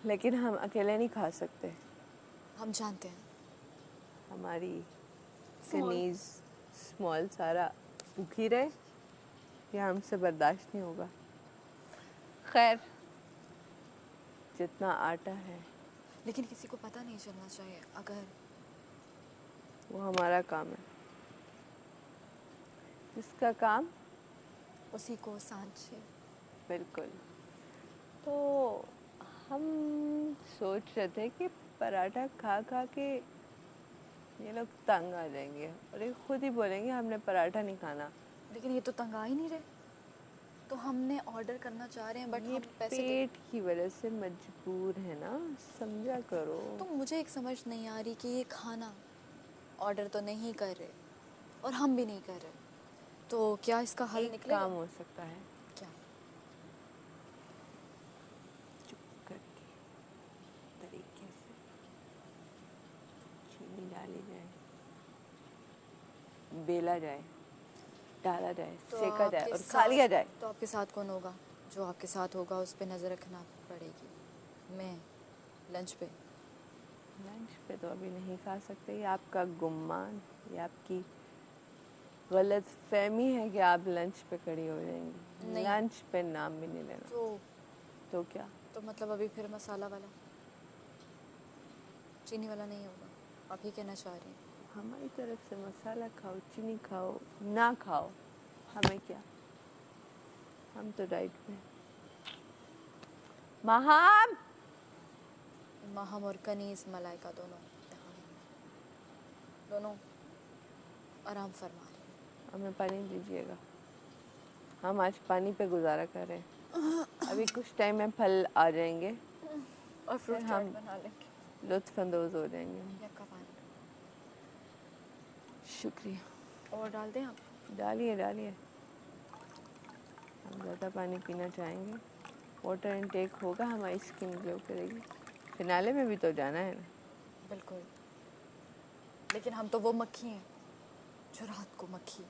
लेकिन हम अकेले नहीं खा सकते। हम जानते हैं। हमारी कनीज स्मॉल सारा भूखी रहे, यह हमसे बर्दाश्त नहीं होगा। खैर, जितना आटा है, लेकिन किसी को पता नहीं चलना चाहिए। अगर वो हमारा काम है। जिसका काम उसी को सांझे। बिल्कुल। तो हम सोच रहे थे कि पराठा खा खा के ये लोग तंग आ जाएंगे और ये खुद ही बोलेंगे हमने पराठा नहीं खाना। लेकिन ये तो तंग आ ही नहीं रहे। तो हमने ऑर्डर करना चाह रहे हैं, बट ये हम पैसे पेट की वजह से मजबूर है ना, समझा करो। तो मुझे एक समझ नहीं आ रही कि ये खाना ऑर्डर तो नहीं कर रहे और हम भी नहीं कर रहे, तो क्या इसका हल एक निकलेगा? काम हो सकता है, क्या? चुप करके तरीके से चीनी डाली जाए, बेला जाए, डाला जाए, तो सेका जाए आपके और खा लिया जाए। तो आपके साथ कौन होगा? जो आपके साथ होगा उस पे नज़र रखना पड़ेगी। मैं लंच पे। लंच पे तो अभी नहीं खा सकते। ये आपका गुमान, ये आपकी गलत फहमी है कि आप लंच पे खड़ी हो जाएंगी। नहीं। लंच पे नाम भी नहीं लेना। तो क्या? तो मतलब अभी फिर मसाला वाला, चीनी वाला नहीं होगा? आप ही कहना चाह रही हैं? हमारी तरफ से मसाला खाओ, चीनी खाओ, ना खाओ, हमें क्या, हम तो डाइट पे। महाम माहम और कनीस मलाइका दोनों आराम फरमा रहे हैं। हमें पानी दीजिएगा, हम आज पानी पे गुजारा कर रहे हैं। अभी कुछ टाइम में फल आ जाएंगे और फ्रूट हम चाट बना लेंगे। लुत्फ अंदोज हो जाएंगे। यक्का पानी शुक्रिया। और डाल दें आप? डालिए डालिए, हम ज़्यादा पानी पीना चाहेंगे, वाटर इनटेक होगा, हमारी स्किन ग्लो करेगी। फिनाले में भी तो जाना है ना। बिल्कुल, लेकिन हम तो वो मक्खी हैं जो रात को मक्खी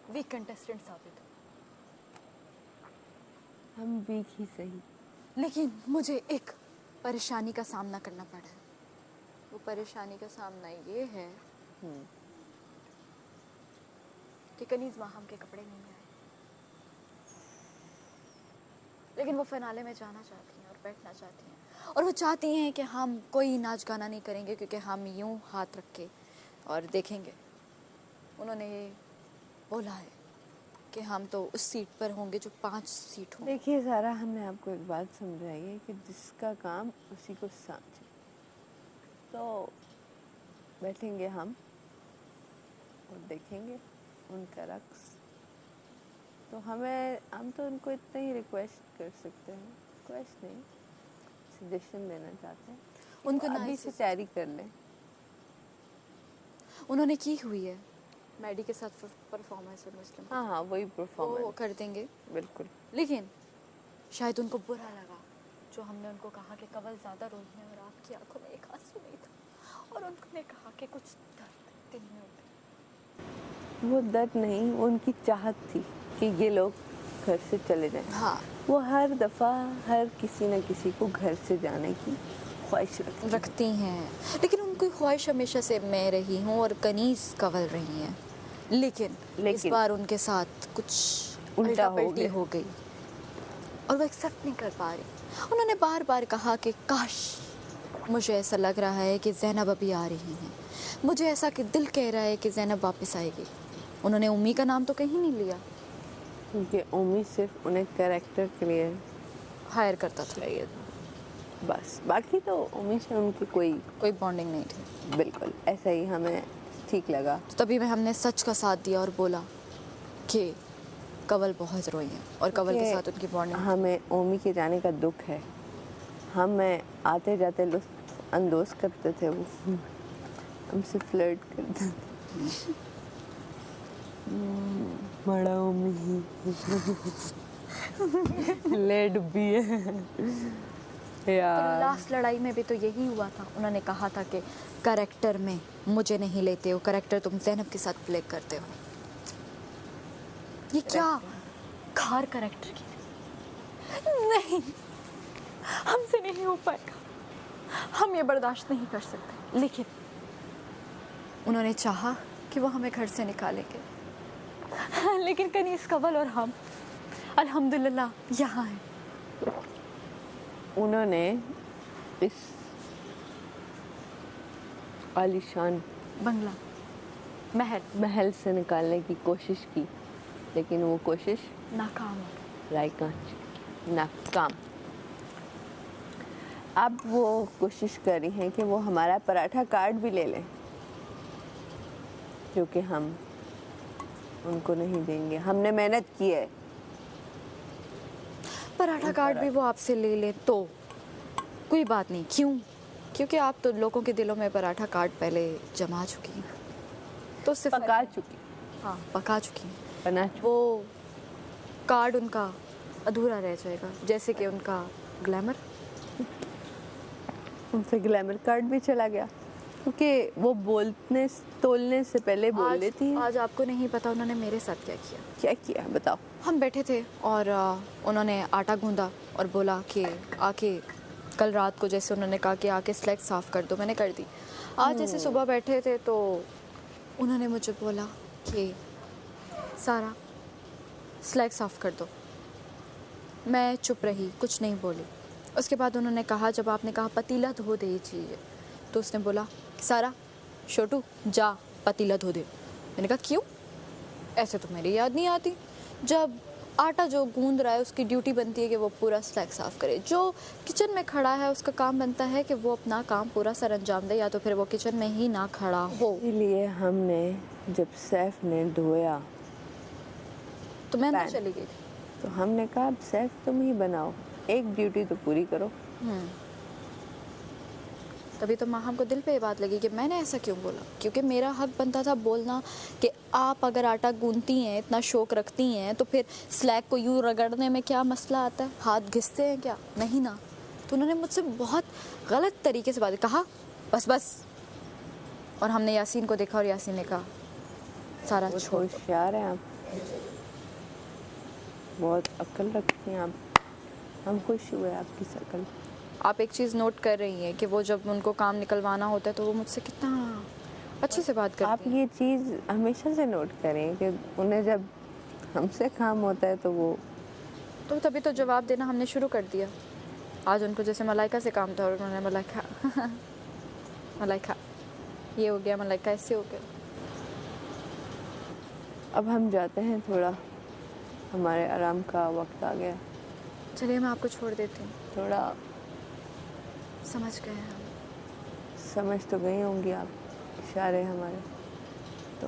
वीक कंटेस्टेंट साबित हो। हम वीक ही सही, लेकिन मुझे एक परेशानी का सामना करना पड़ा है। वो परेशानी का सामना ये है कि कनीज माहम के कपड़े नहीं आए, लेकिन वो फिनाले में जाना चाहती हैं और बैठना चाहती हैं, और वो चाहती हैं कि हम कोई नाच गाना नहीं करेंगे क्योंकि हम यूं हाथ रख के और देखेंगे। उन्होंने ये बोला है कि हम तो उस सीट पर होंगे जो 5 सीट होंगे। देखिए सारा, हमने आपको एक बात समझाई है कि जिसका काम उसी को सांझे। तो बैठेंगे हम और देखेंगे उनका रक्स। तो हम तो उनको इतना ही रिक्वेस्ट कर सकते हैं, रिक्वेस्ट नहीं, सजेशन देना चाहते हैं, उनको अभी से तैयारी कर लें। उन्होंने की हुई है मैडी के साथ परफॉर्मेंस और मुस्लिम। हाँ, वही परफॉर्मेंस वो कर देंगे बिल्कुल। लेकिन शायद उनको बुरा लगा जो हमने उनको कहा कि कवल ज़्यादा रोई है और आपकी आंखों में एक आंसू नहीं था, और उन्होंने कहा कि कुछ दर्द दिल में उठे। वो दर्द नहीं, वो उनकी चाहत थी कि ये लोग घर से चले जाएं। हाँ, वो हर दफ़ा हर किसी न किसी को घर से जाने की ख्वाहिश रखती हैं, लेकिन उनकी ख्वाहिश हमेशा से मैं रही हूँ और कनीस कवल रही हैं, लेकिन इस बार उनके साथ कुछ उल्टा हो गई और वो एक्सेप्ट नहीं कर पा रही। उन्होंने बार बार कहा कि काश, मुझे ऐसा लग रहा है कि ज़ैनब अभी आ रही हैं, मुझे ऐसा कि दिल कह रहा है कि ज़ैनब वापस आएगी। उन्होंने उम्मी का नाम तो कहीं नहीं लिया, क्योंकि उम्मी सिर्फ उन्हें कैरेक्टर के लिए हायर करता था, चाहिए था बस। बाकी तो उम्मी से उनकी कोई बॉन्डिंग नहीं थी। बिल्कुल ऐसा ही हमें ठीक लगा। तो तभी में हमने सच का साथ दिया और बोला कि कवल बहुत रोई है और कवल के साथ उनकी बॉन्डिंग। हमें ओमी के जाने का दुख है। हमें आते जाते लुत्फ अंदोज करते थे, वो हमसे फ्लर्ट करते थे। बड़ा ओमी ले डुब्बी है यार। लास्ट लड़ाई में भी तो यही हुआ था। उन्होंने कहा था कि कैरेक्टर में मुझे नहीं लेते हो, कैरेक्टर तुम ज़ैनब के साथ प्ले करते हो। ये क्या खार कैरेक्टर की? नहीं, हमसे नहीं हो पाएगा, हम ये बर्दाश्त नहीं कर सकते। लेकिन उन्होंने चाहा कि वो हमें घर से निकालेंगे, लेकिन कनीज़ कंवल और हम अल्हम्दुलिल्लाह यहाँ हैं। उन्होंने इस आलीशान बंगला, महल से निकालने की कोशिश की, लेकिन वो कोशिश नाकाम हो गई। राय कांच नाकाम। अब वो कोशिश कर रही हैं कि वो हमारा पराठा कार्ड भी ले लें, क्योंकि हम उनको नहीं देंगे। हमने मेहनत की है। पराठा कार्ड भी वो आपसे ले ले तो कोई बात नहीं। क्यों? क्योंकि आप तो लोगों के दिलों में पराठा कार्ड पहले जमा चुकी हैं, तो सिर्फ पका चुकी, हाँ पका चुकी हैं। बना चुकी। वो कार्ड उनका अधूरा रह जाएगा, जैसे कि उनका ग्लैमर। उनसे ग्लैमर कार्ड भी चला गया, क्योंकि वो बोलने तोलने से पहले बोल लेती हैं। आज आपको नहीं पता उन्होंने मेरे साथ क्या किया। क्या किया बताओ। हम बैठे थे और उन्होंने आटा गूंदा और बोला कि आके कल रात को, जैसे उन्होंने कहा कि आके स्लैग साफ़ कर दो, मैंने कर दी। आज जैसे सुबह बैठे थे तो उन्होंने मुझे बोला कि सारा स्लैग साफ़ कर दो। मैं चुप रही, कुछ नहीं बोली। उसके बाद उन्होंने कहा, जब आपने कहा पतीला धो दे चाहिए, तो उसने बोला सारा छोटू जा पतीला धो दे। मैंने कहा क्यों? ऐसे तो मेरी याद नहीं आती। जब आटा जो गूंद रहा है उसकी ड्यूटी बनती है कि वो पूरा स्लैग साफ़ करे। जो किचन में खड़ा है उसका काम बनता है कि वो अपना काम पूरा सर अंजाम दे, या तो फिर वो किचन में ही ना खड़ा हो। इसलिए हमने जब सैफ ने धोया तो मैं अंदर चली गई थी। तो हमने कहा अब सैफ तुम ही बनाओ, एक ड्यूटी तो पूरी करो। तभी तो माँ हमको दिल पे ये बात लगी कि मैंने ऐसा क्यों बोला, क्योंकि मेरा हक बनता था बोलना कि आप अगर आटा गूंथती हैं, इतना शौक रखती हैं, तो फिर स्लैग को यूँ रगड़ने में क्या मसला आता है? हाथ घिसते हैं क्या? नहीं ना। तो उन्होंने मुझसे बहुत गलत तरीके से बात कहा, बस बस। और हमने यासीन को देखा और यासीन ने कहा सारा छोड़। होशियार हैं आप, बहुत अक्ल रखती हैं आप, हम खुश हुए आपकी शकल। आप एक चीज़ नोट कर रही हैं कि वो जब उनको काम निकलवाना होता है तो वो मुझसे कितना अच्छे से बात करती आप ये चीज़ हमेशा से नोट करें कि उन्हें जब हमसे काम होता है तो वो तो तभी तो जवाब देना हमने शुरू कर दिया। आज उनको जैसे मलाइका से काम था और उन्होंने मलाइका मलाइका ये हो गया, मलाइका ऐसे हो गया। अब हम जाते हैं, थोड़ा हमारे आराम का वक्त आ गया। चलिए मैं आपको छोड़ देती हूँ। थोड़ा समझ गए हम। समझ तो गई होंगी आप, इशारे हमारे। तो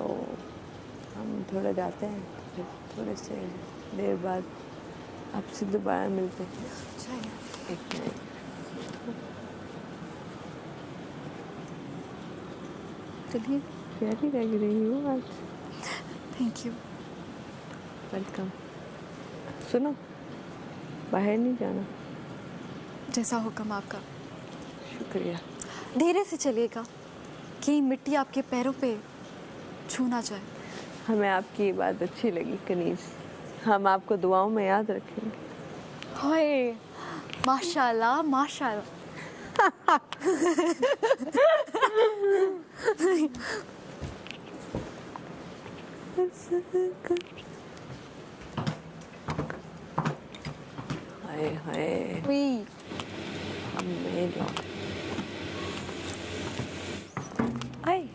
हम थोड़ा जाते हैं, फिर थोड़े से देर बाद आपसे दोबारा मिलते हैं। चलिए। एक मिनट। चलिए, प्यारी लग रही हो आज। Thank you. वेलकम। सुनो, बाहर नहीं जाना। जैसा हुक्म आपका। शुक्रिया। धीरे से चलिएगा कि मिट्टी आपके पैरों पे छू ना जाए। हमें आपकी ये बात अच्छी लगी कनीज़, हम आपको दुआओं में याद रखेंगे। हाय माशाल्लाह माशाल्लाह। हाय हाय, वी अमेज़िंग। हाय।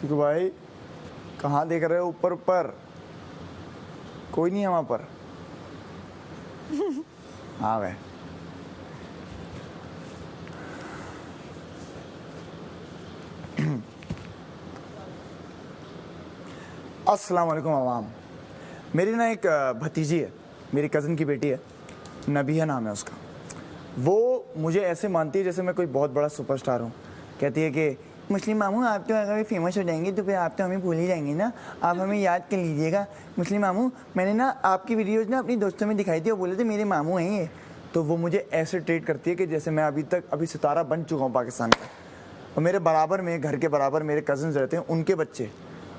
चीकू भाई कहाँ देख रहे हो? ऊपर ऊपर कोई नहीं है वहां पर। आ गए। अस्सलाम वालेकुम अवाम। मेरी ना एक भतीजी है, मेरी कज़न की बेटी है, नबिया नाम है उसका। वो मुझे ऐसे मानती है जैसे मैं कोई बहुत बड़ा सुपरस्टार हूँ। कहती है कि मुस्लिम मामू आप तो अगर फेमस हो जाएंगे तो फिर आप तो हमें भूल ही जाएंगे ना, आप हमें याद कर लीजिएगा। मुस्लिम मामू मैंने ना आपकी वीडियोज़ ना अपनी दोस्तों में दिखाई थी, वो बोले थे मेरे मामू हैं ये। तो वो मुझे ऐसे ट्रीट करती है कि जैसे मैं अभी सितारा बन चुका हूँ पाकिस्तान का। और मेरे बराबर में, घर के बराबर मेरे कज़न्स रहते हैं, उनके बच्चे,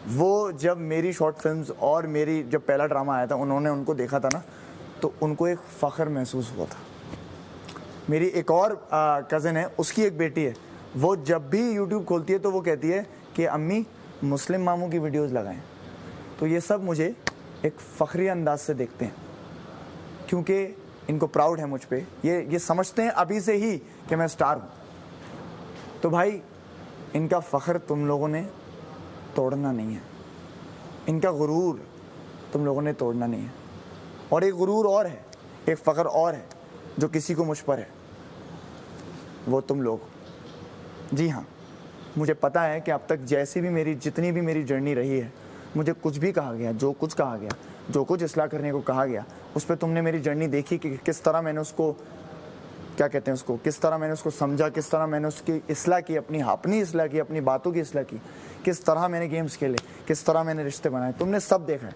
वो जब मेरी शॉर्ट फिल्म्स और मेरी जब पहला ड्रामा आया था उन्होंने उनको देखा था ना, तो उनको एक फ़ख्र महसूस हुआ था। मेरी एक और कज़न है, उसकी एक बेटी है, वो जब भी यूट्यूब खोलती है तो वो कहती है कि अम्मी मुस्लिम मामू की वीडियोस लगाएं। तो ये सब मुझे एक फ़ख्री अंदाज से देखते हैं क्योंकि इनको प्राउड है मुझ पे। ये समझते हैं अभी से ही कि मैं स्टार हूँ। तो भाई इनका फ़ख्र तुम लोगों ने तोड़ना नहीं है, इनका गुरूर तुम लोगों ने तोड़ना नहीं है। और एक गुरूर और है, एक फ़ख्र और है जो किसी को मुझ पर है, वो तुम लोग। जी हाँ, मुझे पता है कि अब तक जितनी भी मेरी जर्नी रही है, मुझे कुछ भी कहा गया, जो कुछ कहा गया, जो कुछ इस्लाह करने को कहा गया, उस पर तुमने मेरी जर्नी देखी कि किस तरह मैंने उसको, क्या कहते हैं उसको, किस तरह मैंने उसको समझा, किस तरह मैंने उसकी इस्लाह की, अपनी इस्लाह की, अपनी बातों की इस्लाह की, किस तरह मैंने गेम्स खेले, किस तरह मैंने रिश्ते बनाए, तुमने सब देखा है।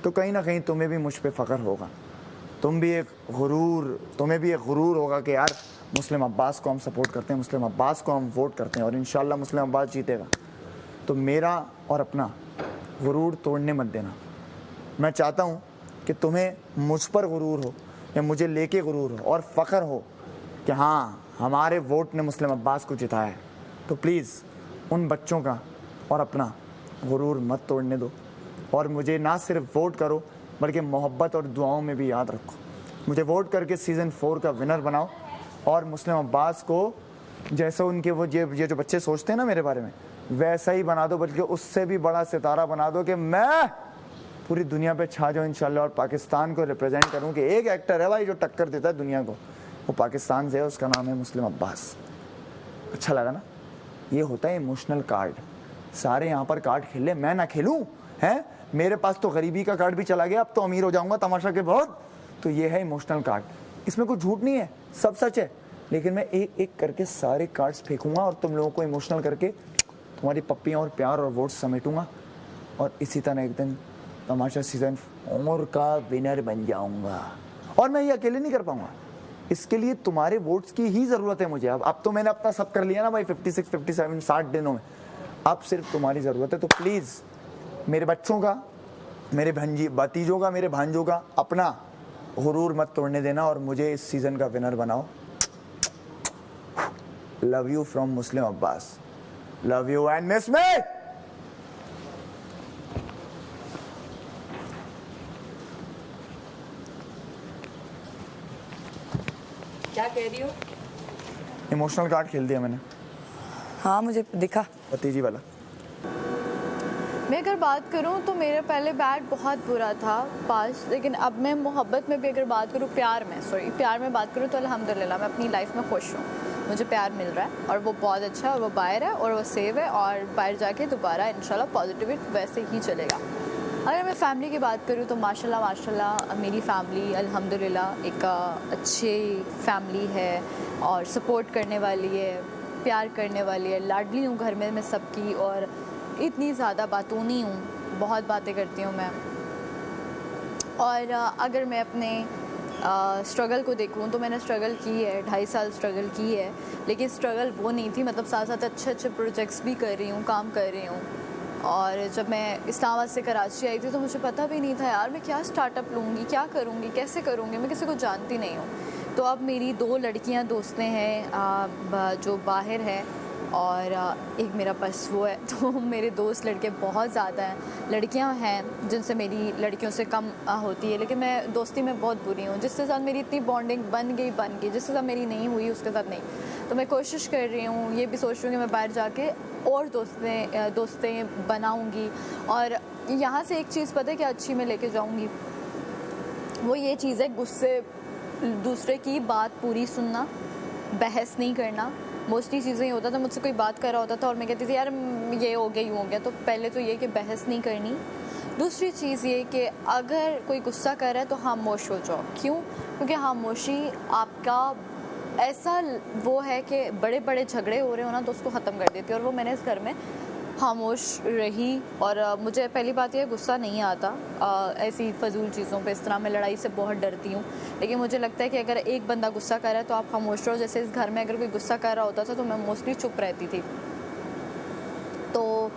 तो कहीं ना कहीं तुम्हें भी मुझ पर फ़ख्र होगा, तुम्हें भी एक गुरूर होगा कि यार मुस्लिम अब्बास को हम सपोर्ट करते हैं, मुस्लिम अब्बास को हम वोट करते हैं और इंशाल्लाह मुस्लिम अब्बास जीतेगा। तो मेरा और अपना गुरूर तोड़ने मत देना। मैं चाहता हूँ कि तुम्हें मुझ पर गुरूर हो या मुझे लेके गुरूर हो और फ़ख्र हो कि हाँ हमारे वोट ने मुस्लिम अब्बास को जिताया है। तो प्लीज़ उन बच्चों का और अपना गुरूर मत तोड़ने दो और मुझे ना सिर्फ वोट करो बल्कि मोहब्बत और दुआओं में भी याद रखो। मुझे वोट करके सीज़न 4 का विनर बनाओ और मुस्लिम अब्बास को जैसा उनके वो ये जो बच्चे सोचते हैं ना मेरे बारे में, वैसा ही बना दो, बल्कि उससे भी बड़ा सितारा बना दो कि मैं पूरी दुनिया पे छा जाऊँ इंशाल्लाह और पाकिस्तान को रिप्रेजेंट करूँ। कि एक एक्टर है भाई जो टक्कर देता है दुनिया को, वो पाकिस्तान से है, उसका नाम है मुस्लिम अब्बास। अच्छा लगा ना? ये होता है इमोशनल कार्ड। सारे यहाँ पर कार्ड खेल ले, मैं ना खेलूँ हैं? मेरे पास तो गरीबी का कार्ड भी चला गया, अब तो अमीर हो जाऊँगा तमाशा के बहुत। तो ये है इमोशनल कार्ड, इसमें कुछ झूठ नहीं है, सब सच है। लेकिन मैं एक एक करके सारे कार्ड्स फेंकूंगा और तुम लोगों को इमोशनल करके तुम्हारी पप्पियाँ और प्यार और वोट्स समेटूंगा और इसी तरह एक दिन तमाशा सीज़न 4 का विनर बन जाऊंगा। और मैं ये अकेले नहीं कर पाऊंगा, इसके लिए तुम्हारे वोट्स की ही ज़रूरत है मुझे। अब तो मैंने अपना सब कर लिया ना भाई, 56, 57, 60 दिनों में, अब सिर्फ तुम्हारी ज़रूरत है। तो प्लीज़ मेरे बच्चों का, मेरे भतीजों का, मेरे भांजों का अपना गुरूर मत तोड़ने देना और मुझे इस सीज़न का विनर बनाओ। Love you from Muslim Abbas. Love you and miss मी। क्या कह रही हो? इमोशनल कार्ड खेल दिया मैंने, हाँ मुझे दिखा। भतीजी वाला। मैं अगर बात करूं तो मेरे पहले बैड बहुत बुरा था पास, लेकिन अब मैं मोहब्बत में भी अगर बात करूं, प्यार में बात करूं तो अल्हम्दुलिल्लाह मैं अपनी लाइफ में खुश हूं। मुझे प्यार मिल रहा है और वो बहुत अच्छा है और वो बाहर है और वो सेव है और बाहर जाके दोबारा इंशाल्लाह पॉजिटिविटी वैसे ही चलेगा। अगर मैं फैमिली की बात करूँ तो माशाल्लाह मेरी फैमिली अल्हम्दुलिल्लाह एक अच्छी फैमिली है और सपोर्ट करने वाली है, प्यार करने वाली है, लाडली हूँ घर में मैं सबकी और इतनी ज़्यादा बातूनी हूँ, बहुत बातें करती हूँ मैं। और अगर मैं अपने स्ट्रगल को देखूँ तो मैंने स्ट्रगल की है, 2.5 साल स्ट्रगल की है, लेकिन स्ट्रगल वो नहीं थी, मतलब साथ साथ अच्छे प्रोजेक्ट्स भी कर रही हूँ, काम कर रही हूँ। और जब मैं इस्लामाबाद से कराची आई थी तो मुझे पता भी नहीं था यार मैं क्या स्टार्टअप लूँगी, क्या करूँगी, कैसे करूँगी, मैं किसी को जानती नहीं हूँ। तो अब मेरी 2 लड़कियाँ दोस्तें हैं जो बाहर हैं और एक मेरा बस वो है। तो मेरे दोस्त लड़के बहुत ज़्यादा हैं, लड़कियां हैं जिनसे मेरी लड़कियों से कम होती है, लेकिन मैं दोस्ती में बहुत बुरी हूँ। जिसके साथ मेरी इतनी बॉन्डिंग बन गई, जिसके साथ मेरी नहीं हुई उसके साथ नहीं। तो मैं कोशिश कर रही हूँ, ये भी सोच रही हूँ कि मैं बाहर जाके और दोस्तें बनाऊँगी। और यहाँ से एक चीज़ पता है कि अच्छी मैं लेके जाऊँगी, वो ये चीज़ है गुस्से, दूसरे की बात पूरी सुनना, बहस नहीं करना। मोस्टली चीज़ें ये होता था, मुझसे कोई बात कर रहा होता था और मैं कहती थी यार ये हो गया यूँ हो गया। तो पहले तो ये कि बहस नहीं करनी। दूसरी चीज़ ये कि अगर कोई गुस्सा कर रहा है तो खामोश हो जाओ। क्यों? क्योंकि खामोशी आपका ऐसा वो है कि बड़े बड़े झगड़े हो रहे हो ना तो उसको ख़त्म कर देती है। और वो मैंने इस घर में खामोश रही। और मुझे पहली बात ये गुस्सा नहीं आता ऐसी फजूल चीज़ों पे। इस तरह मैं लड़ाई से बहुत डरती हूँ, लेकिन मुझे लगता है कि अगर एक बंदा गुस्सा कर रहा है तो आप खामोश रहो। जैसे इस घर में अगर कोई गुस्सा कर रहा होता था तो मैं मोस्टली चुप रहती थी। तो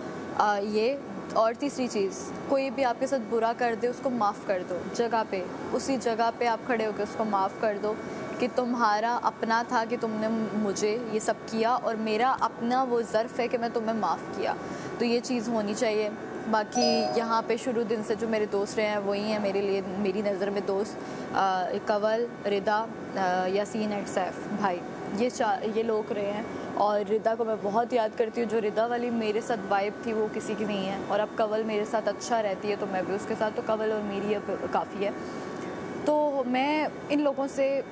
ये। और तीसरी चीज़, कोई भी आपके साथ बुरा कर दे उसको माफ़ कर दो, जगह पे, उसी जगह पे आप खड़े होकर उसको माफ़ कर दो कि तुम्हारा अपना था कि तुमने मुझे ये सब किया और मेरा अपना वो ज़र्फ़ है कि मैं तुम्हें माफ़ किया। तो ये चीज़ होनी चाहिए। बाकी यहाँ पे शुरू दिन से जो मेरे दोस्त रहे हैं वही हैं मेरे लिए, मेरी नज़र में दोस्त। कवल, रिदा, यासीन एंड सैफ भाई, ये लोग रहे हैं। और रिदा को मैं बहुत याद करती हूँ। जो रिदा वाली मेरे साथ वाइब थी वो किसी की नहीं है। और अब कवल मेरे साथ अच्छा रहती है तो मैं भी उसके साथ, तो कवल और मेरी अब काफ़ी है। तो मैं इन लोगों से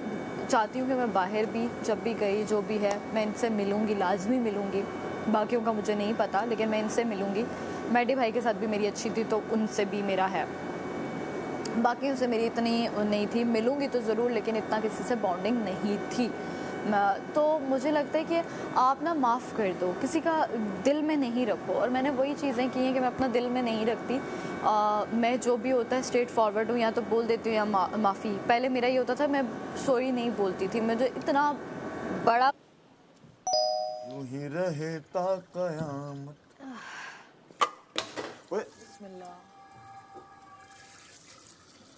चाहती हूँ कि मैं बाहर भी जब भी गई, जो भी है, मैं इनसे मिलूँगी, लाजमी मिलूँगी। बाकियों का मुझे नहीं पता, लेकिन मैं इनसे मिलूँगी। मैडी भाई के साथ भी मेरी अच्छी थी तो उनसे भी मेरा है। बाकी उनसे मेरी इतनी नहीं थी, मिलूँगी तो ज़रूर, लेकिन इतना किसी से बॉन्डिंग नहीं थी। तो मुझे लगता है कि आप ना माफ़ कर दो, किसी का दिल में नहीं रखो। और मैंने वही चीज़ें की हैं कि मैं अपना दिल में नहीं रखती। मैं जो भी होता है स्ट्रेट फॉरवर्ड हूँ, या तो बोल देती हूँ या माफ़ी। पहले मेरा ये होता था, मैं सॉरी नहीं बोलती थी। मुझे इतना बड़ा यूं ही रहे ता कयामत। ओए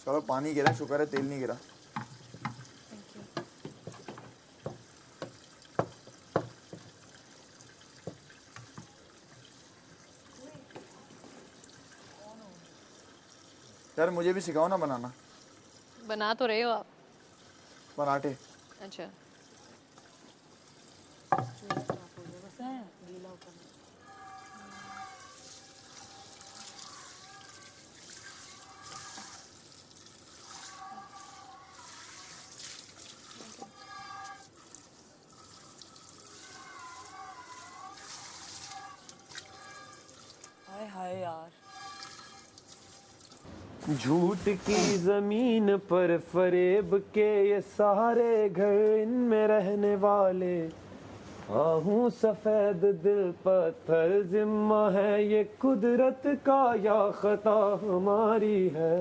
चलो, पानी गिरा, शुक्र है तेल नहीं गिरा। यार मुझे भी सिखाओ ना बनाना। बना तो रहे हो आप पराठे। अच्छा, हाय हाय यार, झूठ की जमीन पर फरेब के ये सारे घर, इनमें रहने वाले आहूं सफेद दिल पत्थर। जिम्मा है ये कुदरत का या खता हमारी है,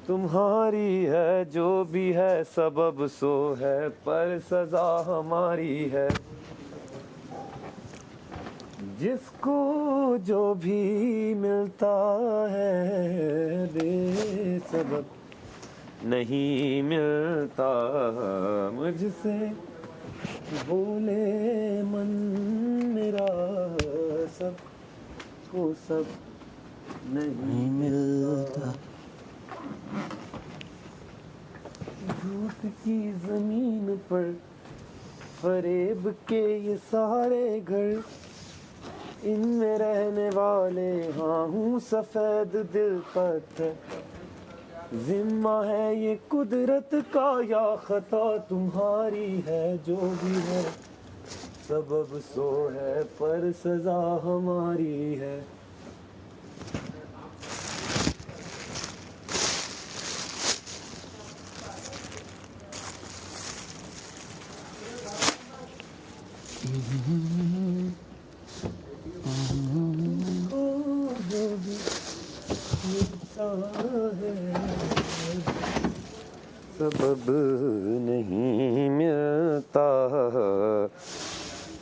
तुम्हारी है। जो भी है सबब सो है, पर सजा हमारी है। जिसको जो भी मिलता है बेसबब नहीं मिलता। मुझसे बोले मन मेरा, सब को सब नहीं मिलता। झूठ की जमीन पर फरेब के ये सारे घर, इनमें रहने वाले हाँ हूँ सफेद दिल पत्थर। जिम्मा है ये कुदरत का या खता तुम्हारी है। जो भी है सबब सो है, पर सजा हमारी है। सबब नहीं मिलता।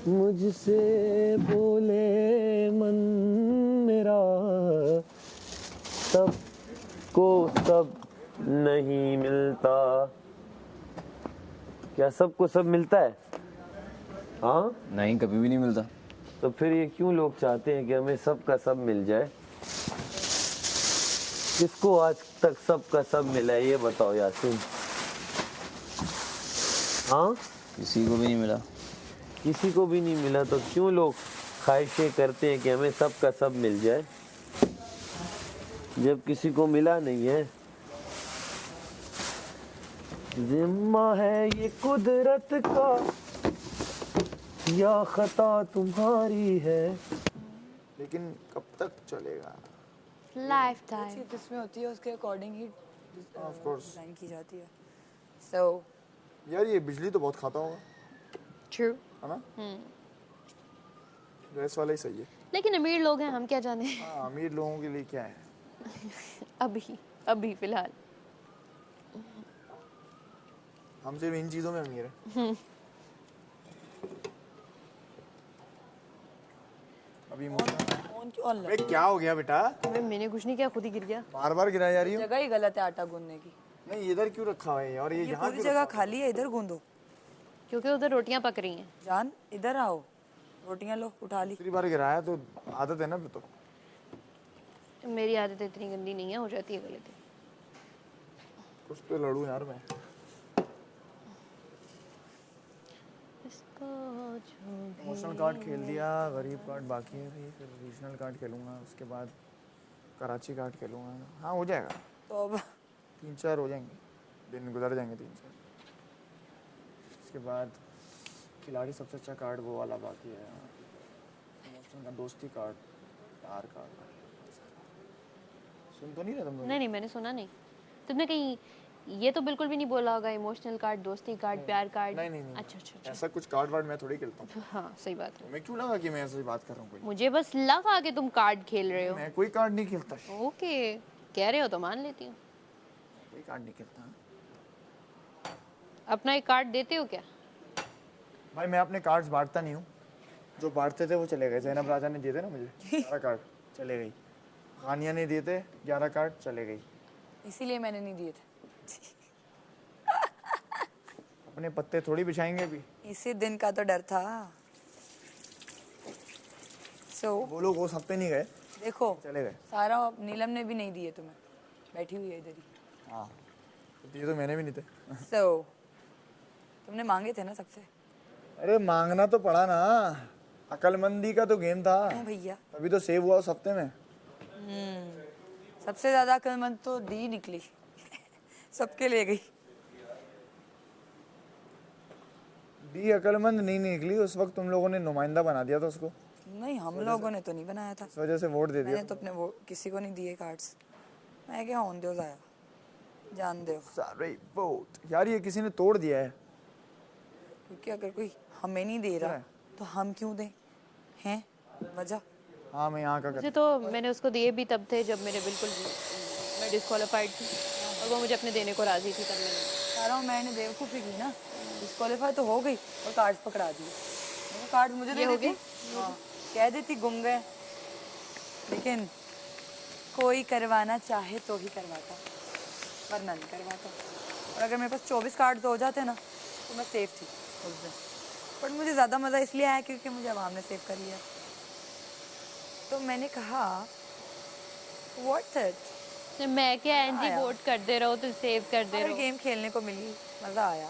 मुझसे बोले मन मेरा, सबको सब नहीं मिलता। क्या सबको सब मिलता है? हाँ, नहीं, कभी भी नहीं मिलता। तो फिर ये क्यों लोग चाहते हैं कि हमें सब का सब मिल जाए? किसको आज तक सब का सब मिला है ये बताओ यासीन? हाँ, किसी को भी नहीं मिला। किसी को भी नहीं मिला, तो क्यों लोग ख्वाहिशें करते हैं कि हमें सब का सब मिल जाए जब किसी को मिला नहीं है? जिम्मा है ये कुदरत का या खता तुम्हारी है? लेकिन कब तक चलेगा? Life time. चीज जिसमें होती है उसके according he of course. Design की जाती है। सो यार ये बिजली तो बहुत खाता होगा, ट्रू। है ना? गैस वाला ही सही है। लेकिन अमीर लोग हैं, हम क्या जाने। हाँ, अमीर लोगों के लिए क्या है? अभी फिलहाल हम सिर्फ इन चीजों में अमीर है। अभी फोन क्यों ऑन अबे क्या हो गया बेटा? मैंने कुछ नहीं किया, खुद ही गिर गया। बार बार गिराई जा रही हो? जगह ही गलत है आटा गूंदने की। नहीं, इधर क्यों रखा हुआ है और ये ये यहाँ पूरी क्यों जगह रखा खाली है, इधर गूंदो। क्योंकि उधर रोटियां पक रही हैं। जान इधर आओ, रोटियां लो, उठा ली। दूसरी बार गिराया तो आदत है ना फिर तो। मेरी आदत इतनी गंदी नहीं है, हो जाती है गलती। कुछ पे लड़ूं यार मैं। इमोशनल कार्ड खेल दिया, गरीब कार्ड बाकी है भाई, फिर रीजनल कार्ड खेलूंगा, उसके बाद कराची कार्ड खेलूंगा। हाँ हो जाएगा, तो अब 3-4 हो जाएंगे, दिन गुजर जाएंगे 3-4। उसके बाद खिलाड़ी सबसे अच्छा कार्ड वो वाला बाकी है, इमोशनल का दोस्ती कार्ड, प्यार कार्ड। सुन तो नहीं रहे तुम लोग? नहीं, मैंने सुना नहीं। तुमने कहीं ये तो बिल्कुल भी नहीं बोला होगा इमोशनल कार्ड, दोस्ती कार्ड, प्यार कार्ड? नहीं। अच्छा। ऐसा कुछ कार्ड वार्ड मैं थोड़ी खेलता हूँ। हाँ, सही बात है। मैं क्यों लगा कि मैं ऐसे बात कर रहा हूँ? कोई मुझे बस लगा कि तुम कार्ड खेल रहे हो। मैं कोई कार्ड नहीं खेलता, ओके, कह रहे हो तो मान लेती हूँ। कोई कार्ड नहीं खेलता। अपना एक कार्ड देते हो क्या? भाई मैं अपने कार्ड्स बांटता नहीं हूँ, जो बांटते थे वो चले गए। जैनब राजा ने दिए थे ना मुझे 11 कार्ड, चले गई। हानिया ने दिए थे 11 कार्ड, चले गई। इसीलिए मैंने नहीं दिए थे। अपने पत्ते थोड़ी बिछाएंगे अभी। इसी दिन का तो डर था। सो वो लोग उस हफ्ते नहीं गए, देखो चले गए। सारा नीलम ने भी नहीं दिए तुम्हें, बैठी हुई है इधर ही। हाँ, दिए तो मैंने भी नहीं थे। सो तुमने मांगे थे ना सबसे। अरे मांगना तो पड़ा ना, अकलमंदी का तो गेम था। क्यों भैया? अभी तो सेव हुआ उस हफ्ते में। सबसे ज्यादा अक्लमंद तो डी निकली। सबके ले गई। डी अकलमंद नहीं निकली, उस वक्त तुम लोगों ने नुमाइंदा बना दिया था उसको, नहीं, हम लोगों ने तो नहीं बनाया था। इस वजह से वोट दे दिया। मैंने तो अपने वो किसी को नहीं दिए कार्ड्स। मैं क्या होन दो जाया, जान दो। सारे वोट यार ये किसी ने तोड़ दिया है। क्योंकि अगर कोई हमें नहीं दे रहा तो हम क्यों दें? हैं वजह? हाँ मैं यहाँ का मुझे तो मैंने उसको दिए भी तब थे जब मेरे बिल्कुल मैं डिस्क्वालीफाइड थी और वो मुझे अपने देने को राजी थी, तब मैंने मैंने बेवकूफ़ी की ना, डिस्क्वालीफाई तो हो गई और कार्ड्स पकड़ा दिए। वो कार्ड मुझे दे देती, हाँ, कह देती गुम गए, लेकिन कोई करवाना चाहे तो ही करवाता, वरना नहीं करवाता। और अगर मेरे पास 24 कार्ड हो जाते ना तो मैं सेफ थी उस दिन। पर मुझे ज़्यादा मज़ा इसलिए आया क्योंकि मुझे आवाम ने सेव कर लिया। तो मैंने कहा व्हाट इट, मैं क्या एंजी वोट कर दे रहा हूँ तो सेव कर दे और रहा हूँ। गेम खेलने को मिली, मज़ा आया।